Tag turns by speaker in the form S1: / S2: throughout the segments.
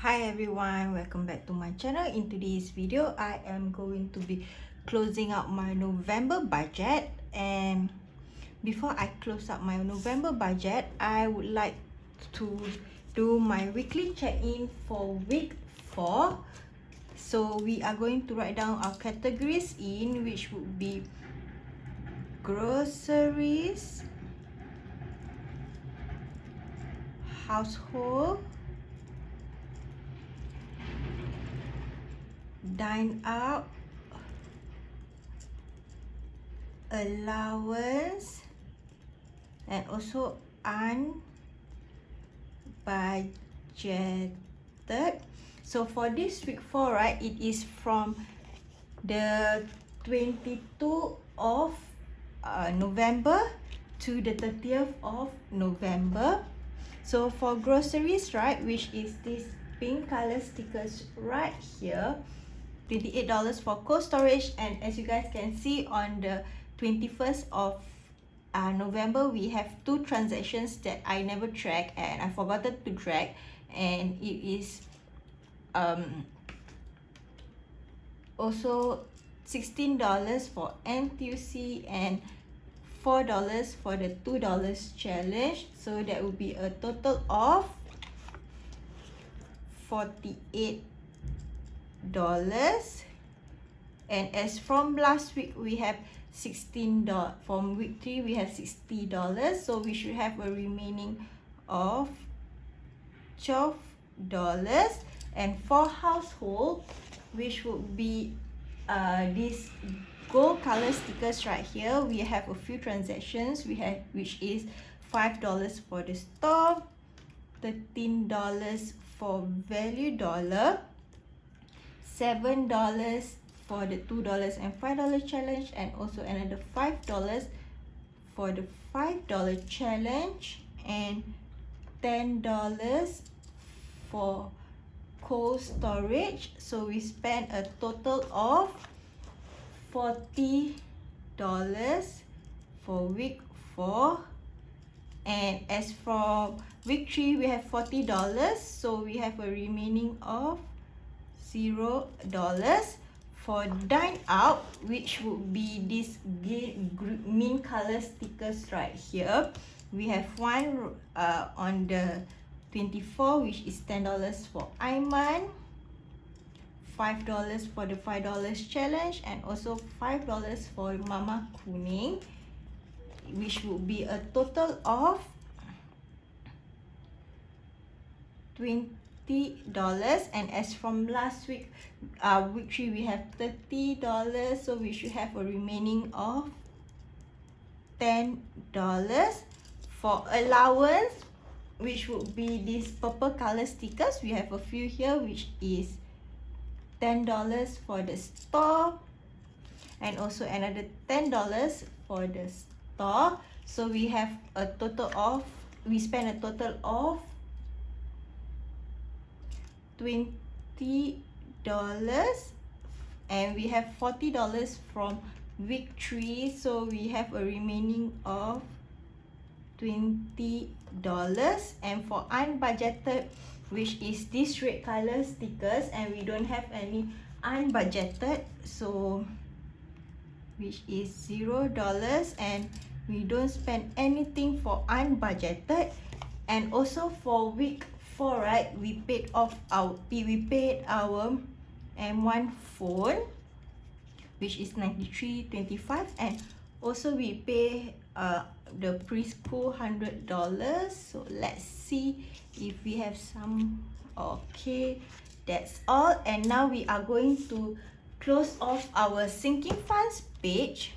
S1: Hi everyone, welcome back to my channel. In today's video, I am going to be closing out my November budget. And before I close up my November budget, I would like to do my weekly check-in for week 4. So we are going to write down our categories in, which would be groceries, household, dine out, allowance, and also unbudgeted. So for this week 4, right, it is from the 22nd of November to the 30th of November. So for groceries, right, which is this pink color stickers right here, $28 for cold storage. And as you guys can see, on the 21st of November, we have 2 transactions that I never tracked and I forgotten to track, and it is also $16 for NTUC and $4 for the $2 challenge. So that would be a total of $48. And as from last week, we have $16. From week 3, we have $60. So we should have a remaining of $12. And for household, which would be this gold color stickers right here, we have a few transactions. We have, which is $5 for the store, $13 for value dollar, $7 for the $2 and $5 challenge, and also another $5 for the $5 challenge, and $10 for cold storage. So we spent a total of $40 for week 4. And as for week 3, we have $40. So we have a remaining of $0. For dine out, which would be this mint color stickers right here, we have one on the 24th, which is $10 for Aiman, $5 for the $5 challenge, and also $5 for Mama Kuning, which would be a total of $20. And as from last week, week 3, we have $30. So we should have a remaining of $10. For allowance, which would be these purple color stickers, we have a few here, which is $10 for the store, and also another $10 for the store. So we have a total of, we spend a total of $20, and we have $40 from week 3. So we have a remaining of $20. And for unbudgeted, which is this red color stickers, and we don't have any unbudgeted, so which is $0, and we don't spend anything for unbudgeted. And also for week 4, right, we paid our M1 phone, which is $93.25, and also we pay the preschool $100. So let's see if we have some. Okay, that's all. And now we are going to close off our sinking funds page,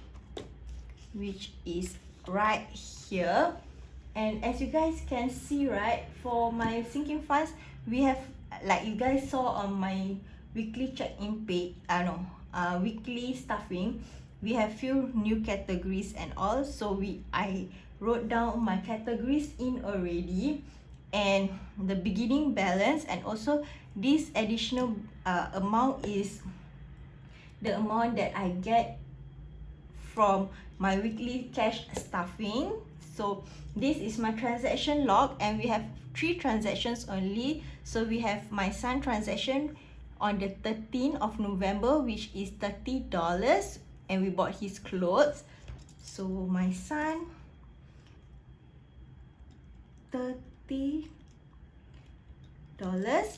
S1: which is right here. And as you guys can see, right, for my sinking funds, we have, like you guys saw on my weekly check-in page, weekly stuffing, we have few new categories and all. So I wrote down my categories in already, and the beginning balance, and also this additional amount is the amount that I get from my weekly cash stuffing. So this is my transaction log, and we have 3 transactions only. So we have my son transaction on the 13th of November, which is $30, and we bought his clothes. So my son, $30,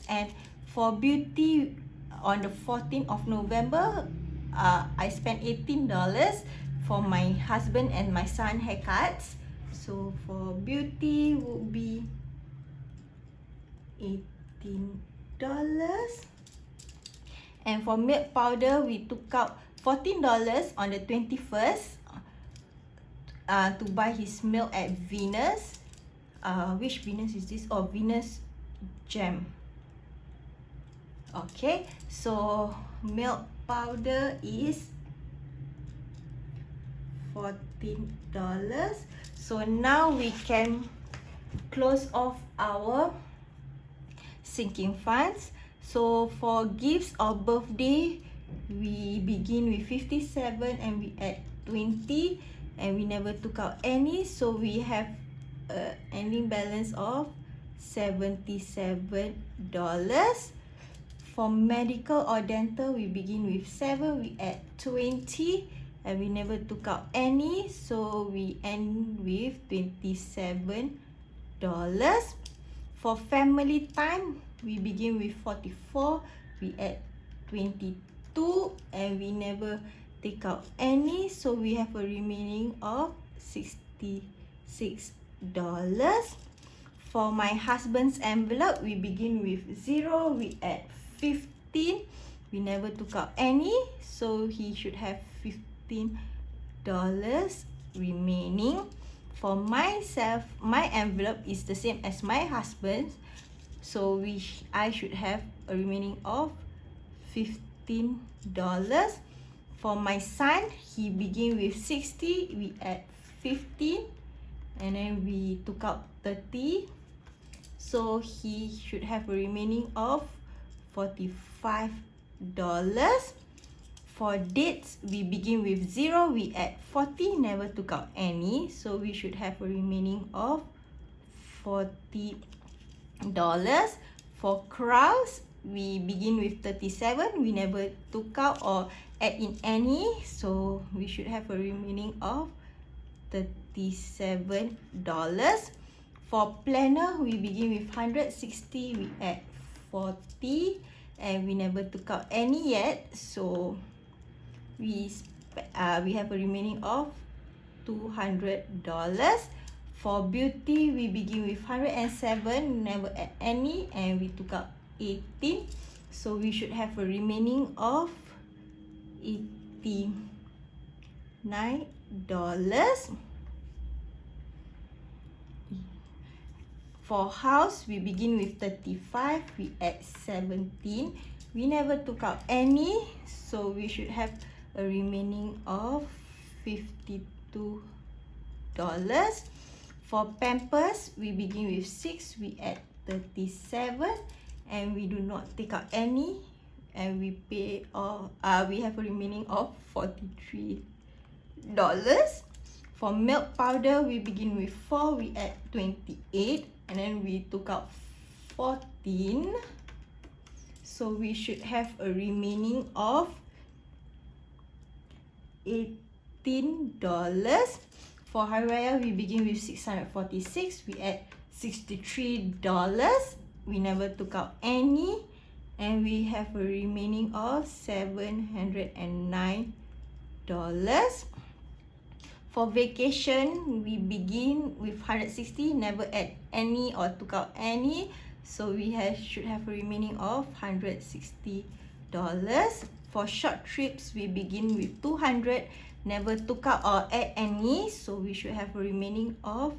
S1: and for beauty on the 14th of November, I spent $18 for my husband and my son haircuts. So for beauty would be $18. And for milk powder, we took out $14 on the 21st to buy his milk at Venus. Which Venus is this? Oh, Venus Gem. Okay, so milk powder is $14. So now we can close off our sinking funds. So for gifts or birthday, we begin with 57 and we add 20, and we never took out any, so we have an ending balance of $77. For medical or dental, we begin with 7, we add 20, and we never took out any, so we end with $27. For family time, we begin with 44, we add 22, and we never take out any, so we have a remaining of $66. For my husband's envelope, we begin with 0, we add 15, we never took out any, so he should have $15 remaining. For myself, my envelope is the same as my husband's, so I should have a remaining of $15. For my son, he begin with 60, we add 15, and then we took out 30, so he should have a remaining of $45. For dates, we begin with 0, we add 40, never took out any, so we should have a remaining of $40. For crowns, we begin with 37, we never took out or add in any, so we should have a remaining of $37. For planner, we begin with 160, we add 40, and we never took out any yet, so we have a remaining of $200. For beauty, we begin with 107, never add any, and we took out 18, so we should have a remaining of $89. For house, we begin with 35, we add 17, we never took out any, so we should have a remaining of $52. For pampers, we begin with 6, we add 37, and we do not take out any, and we pay all. We have a remaining of $43. For milk powder, we begin with 4, we add 28, and then we took out 14, so we should have a remaining of $18. For Hari Raya, we begin with 646, we add $63, we never took out any, and we have a remaining of $709. For vacation, we begin with 160, never add any or took out any, so we should have a remaining of $160. For short trips, we begin with 200, never took out or add any, so we should have a remaining of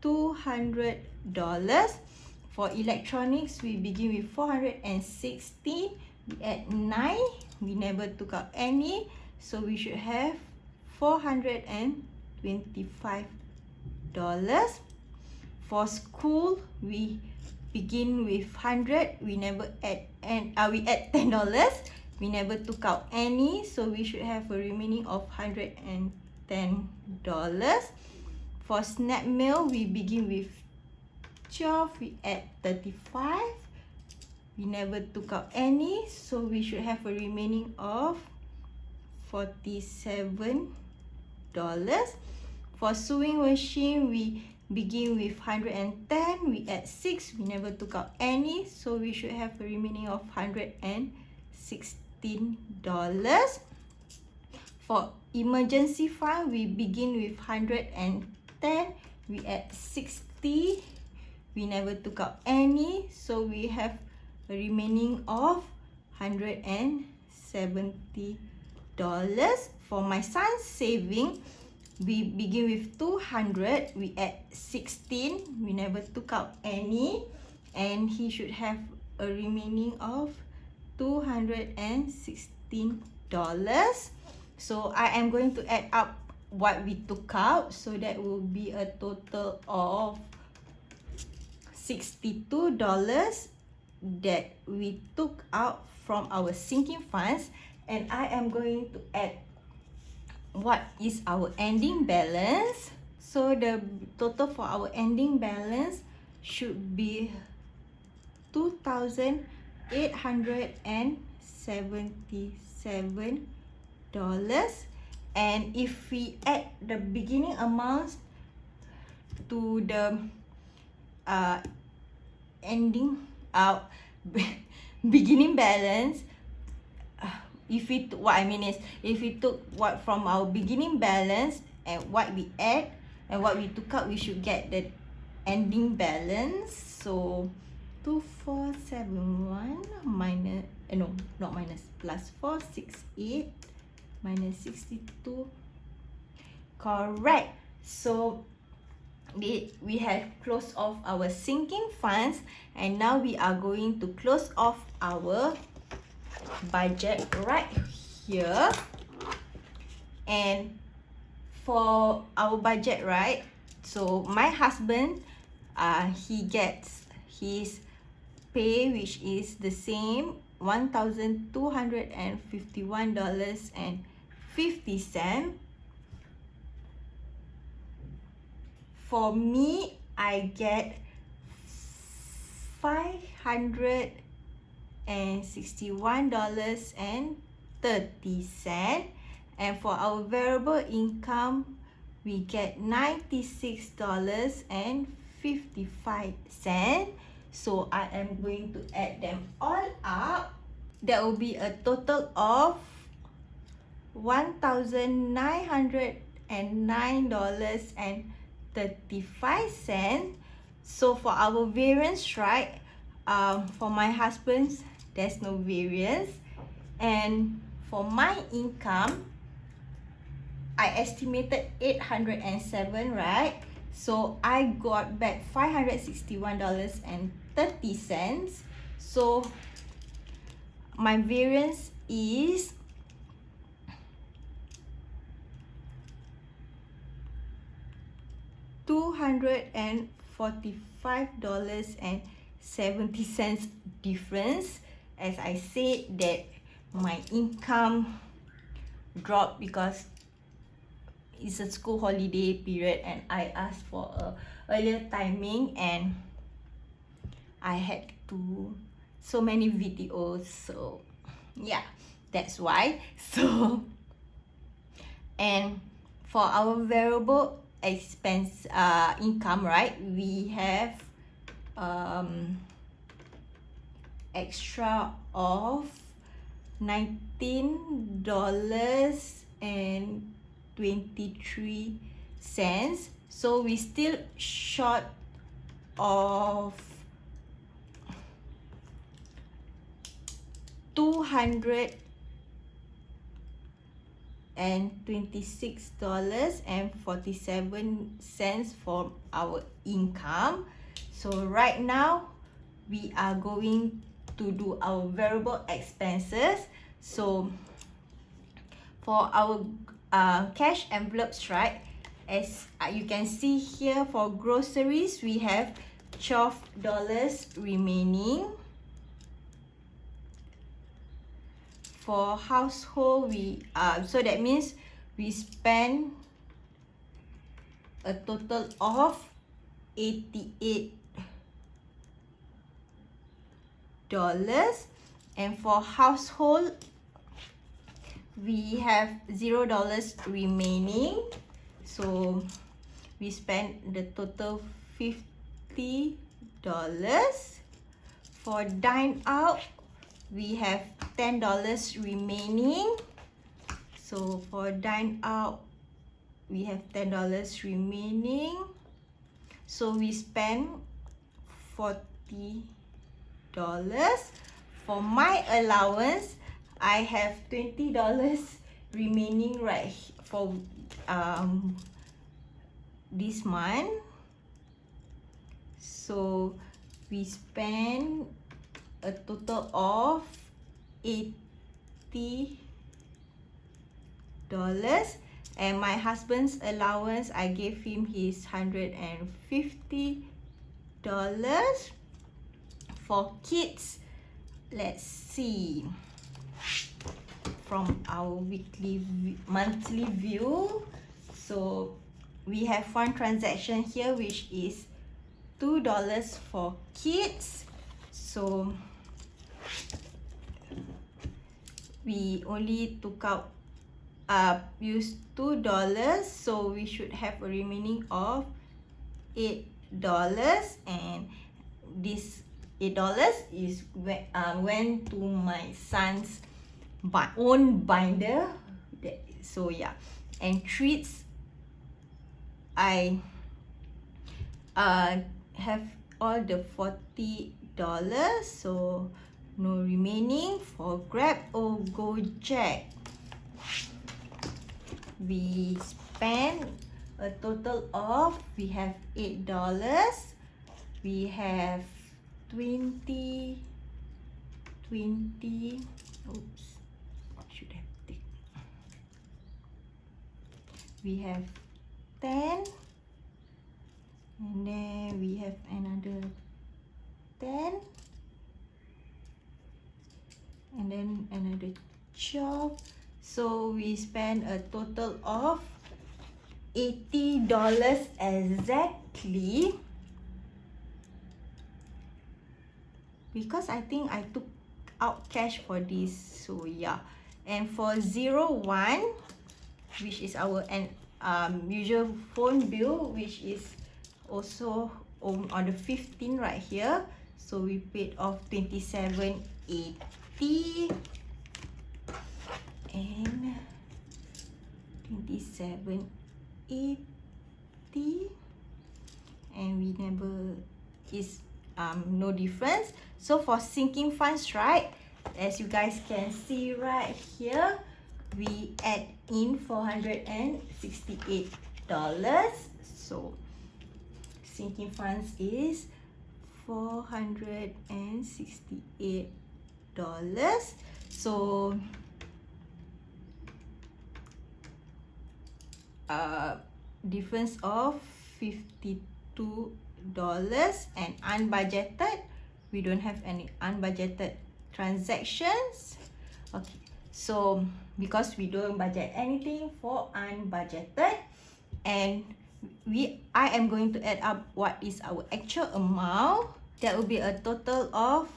S1: $200. For electronics, we begin with 460, we add 9, we never took out any, so we should have $425. For school, we begin with 100, we never add, and we add $10, we never took out any, so we should have a remaining of $110. For snap mail, we begin with 12, we add 35. We never took out any, so we should have a remaining of $47. For sewing machine, we begin with 110, we add 6, we never took out any, so we should have a remaining of $116. For emergency fund, we begin with 110, we add 60, we never took out any, so we have a remaining of $170. For my son's saving, we begin with 200, we add 16, we never took out any, and he should have a remaining of $216. So I am going to add up what we took out, so that will be a total of $62 that we took out from our sinking funds, and I am going to add what is our ending balance. So the total for our ending balance should be $2,877. And if we add the beginning amounts to the beginning balance, if we took what from our beginning balance and what we add and what we took out, we should get the ending balance. So 2471 minus plus 468 minus 62. Correct. So we have closed off our sinking funds, and now we are going to close off our budget right here. And for our budget, right, so my husband, he gets his pay, which is the same, $1,251.50. For me, I get $561.30, and for our variable income, we get $96.55. So I am going to add them all up. That will be a total of $1,909.35. So for our variance, right, for my husband's, there's no variance, and for my income, I estimated 807, right? So I got back $561.30. So my variance is $245.70 difference. As I said, that my income dropped because it's a school holiday period, and I asked for a earlier timing, and I had to so many videos, so yeah, that's why. So, and for our variable expense income, right, we have extra of $19.23. So we still short of $226.47 for our income. So right now we are going to do our variable expenses. So for our cash envelopes, right, as you can see here, for groceries we have $12 remaining. For household, we so that means we spend a total of $88. And for household, we have $0 remaining. So we spent the total $50. For dine out, we have $10 remaining. So for dine out, we have $10 remaining. So we spend $40. For my allowance, I have $20 remaining right for this month. So we spend a total of $80. And my husband's allowance, I gave him his $150. For kids, let's see, from our monthly view, so we have one transaction here which is $2 for kids. So we only took out used $2, so we should have a remaining of $8, and this $8 is went to my son's own binder. So yeah, and treats, I have all the $40, so no remaining. For Grab or Gojek, we spend a total of, we have $8, we have 20, oops, should have taken, we have 10, and then we have another 10, and then another 12. So we spend a total of $80 exactly, because I think I took out cash for this. So yeah, and for 01, which is our usual phone bill, which is also on the 15 right here, so we paid off $27.80 and $27.80, and we never is no difference. So for sinking funds, right, as you guys can see right here, we add in $468. So sinking funds is $468. So difference of $52, and unbudgeted, we don't have any unbudgeted transactions. Okay, so because we don't budget anything for unbudgeted, and I am going to add up what is our actual amount. That will be a total of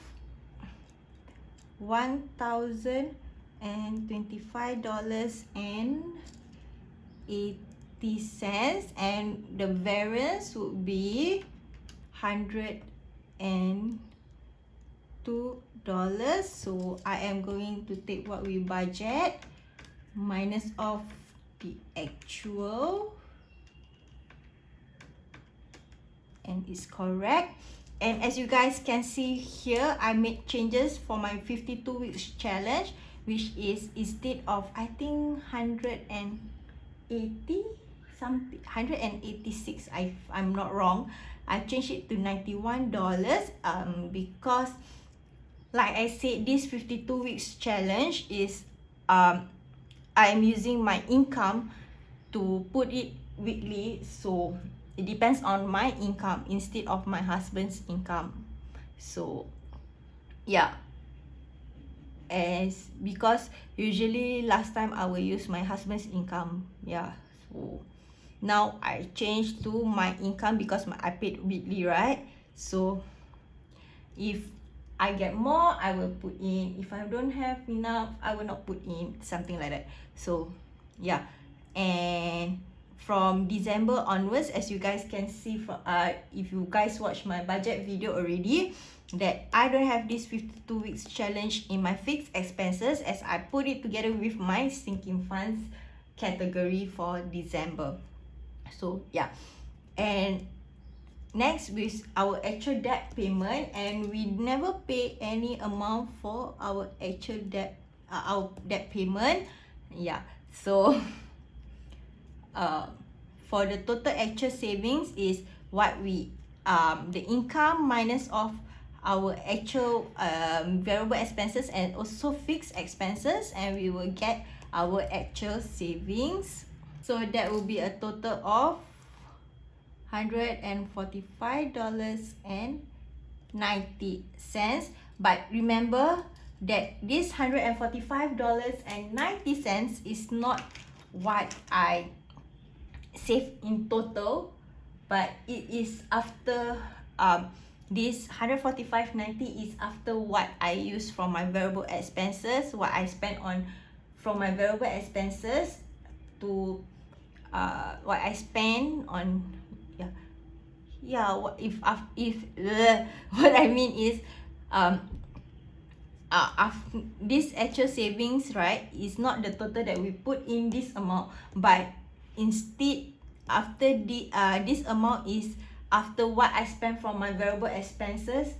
S1: $1,025.80, and the variance would be $102. So I am going to take what we budget minus off the actual, and it's correct. And as you guys can see here, I made changes for my 52 weeks challenge, which is instead of, I think, 180 something, 186, I'm not wrong, I changed it to $91, because like I said, this 52 weeks challenge is I'm using my income to put it weekly, so it depends on my income instead of my husband's income. So yeah, as because usually last time I will use my husband's income. Yeah, so now I changed to my income because I paid weekly, right? So if I get more, I will put in. If I don't have enough, I will not put in, something like that. So yeah, and from December onwards, as you guys can see from if you guys watch my budget video already, that I don't have this 52 weeks challenge in my fixed expenses, as I put it together with my sinking funds category for December. So yeah, and next with our actual debt payment, and we never pay any amount for our actual debt, our debt payment. Yeah, so for the total actual savings is what we the income minus of our actual variable expenses and also fixed expenses, and we will get our actual savings. So that will be a total of $145.90. But remember that this $145.90 is not what I save in total, but it is after this $145.90 is after what I use from my variable expenses, what I spend on from my variable expenses to what I spend on. What if what I mean is this actual savings, right, is not the total that we put in this amount, but instead after the this amount is after what I spend from my variable expenses.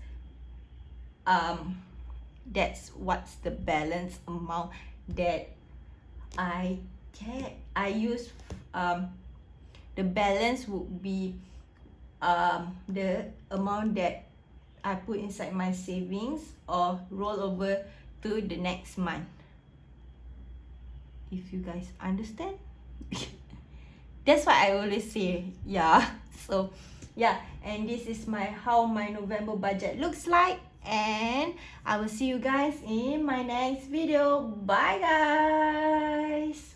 S1: That's what's the balance amount that I use. The balance would be the amount that I put inside my savings or roll over to the next month. If you guys understand. That's what I always say. Yeah. So yeah, and this is how my November budget looks like, and I will see you guys in my next video. Bye guys.